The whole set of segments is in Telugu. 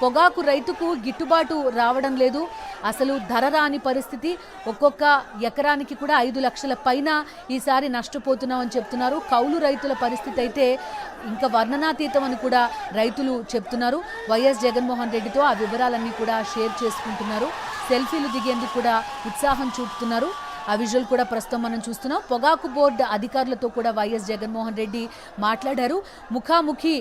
పొగాకు రైతుకు గిట్టుబాటు రావడం లేదు. అసలు ధర రాని పరిస్థితి. ఒక్కొక్క ఎకరానికి కూడా 5 లక్షల పైన ఈసారి నష్టపోతున్నామని చెప్తున్నారు. కౌలు రైతుల పరిస్థితి అయితే ఇంకా వర్ణనాతీతం అని కూడా రైతులు చెప్తున్నారు. వైఎస్ జగన్మోహన్ రెడ్డితో ఆ వివరాలన్నీ కూడా షేర్ చేసుకుంటున్నారు. సెల్ఫీలు దిగేందుకు కూడా ఉత్సాహం చూపుతున్నారు. ఆ విజువల్ కూడా ప్రస్తుతం మనం చూస్తున్నాం. పొగాకు బోర్డు అధికారులతో కూడా వైఎస్ జగన్మోహన్ రెడ్డి మాట్లాడారు. ముఖాముఖి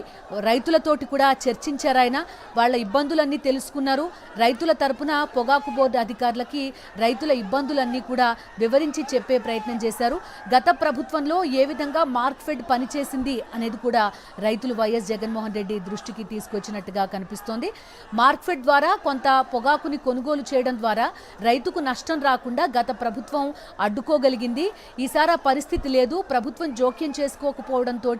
రైతులతోటి కూడా చర్చించారు. ఆయన వాళ్ళ ఇబ్బందులన్నీ తెలుసుకున్నారు. రైతుల తరపున పొగాకు బోర్డు అధికారులకి రైతుల ఇబ్బందులన్నీ కూడా వివరించి చెప్పే ప్రయత్నం చేశారు. గత ప్రభుత్వంలో ఏ విధంగా మార్క్ఫెడ్ పనిచేసింది అనేది కూడా రైతులు వైఎస్ జగన్మోహన్ రెడ్డి దృష్టికి తీసుకొచ్చినట్టుగా కనిపిస్తోంది. మార్క్ఫెడ్ ద్వారా కొంత పొగాకుని కొనుగోలు చేయడం ద్వారా రైతుకు నష్టం రాకుండా గత ప్రభుత్వం అడ్డుకోగలిగింది. ఈసారి ఆ పరిస్థితి లేదు. ప్రభుత్వం జోక్యం చేసుకోకపోవడంతో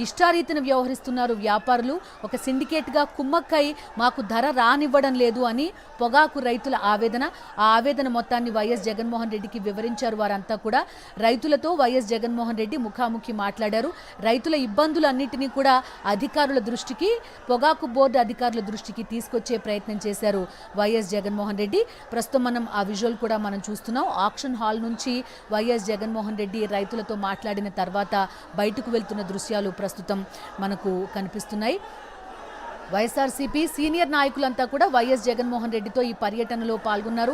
ఇష్టారీతిన వ్యవహరిస్తున్నారు వ్యాపారులు. ఒక సిండికేట్గా కుమ్మక్కై మాకు ధర రానివ్వడం లేదు అని పొగాకు రైతుల ఆవేదన. ఆ ఆవేదన మొత్తాన్ని వైఎస్ జగన్మోహన్ రెడ్డికి వివరించారు. వారంతా కూడా రైతులతో వైఎస్ జగన్మోహన్ రెడ్డి ముఖాముఖి మాట్లాడారు. రైతుల ఇబ్బందులన్నింటినీ కూడా అధికారుల దృష్టికి, పొగాకు బోర్డు అధికారుల దృష్టికి తీసుకొచ్చే ప్రయత్నం చేశారు వైఎస్ జగన్మోహన్ రెడ్డి. ప్రస్తుతం మనం ఆ విజువల్ కూడా మనం చూస్తున్నాం. ఆక్షన్ హాల్ నుంచి వైఎస్ జగన్మోహన్ రెడ్డి రైతులతో మాట్లాడిన తర్వాత బయటకు వెళ్తున్న దృశ్యాలు ప్రస్తుతం మనకు కనిపిస్తున్నాయి. వైఎస్ఆర్సీపీ సీనియర్ నాయకులంతా కూడా వైఎస్ జగన్మోహన్ రెడ్డితో ఈ పర్యటనలో పాల్గొన్నారు.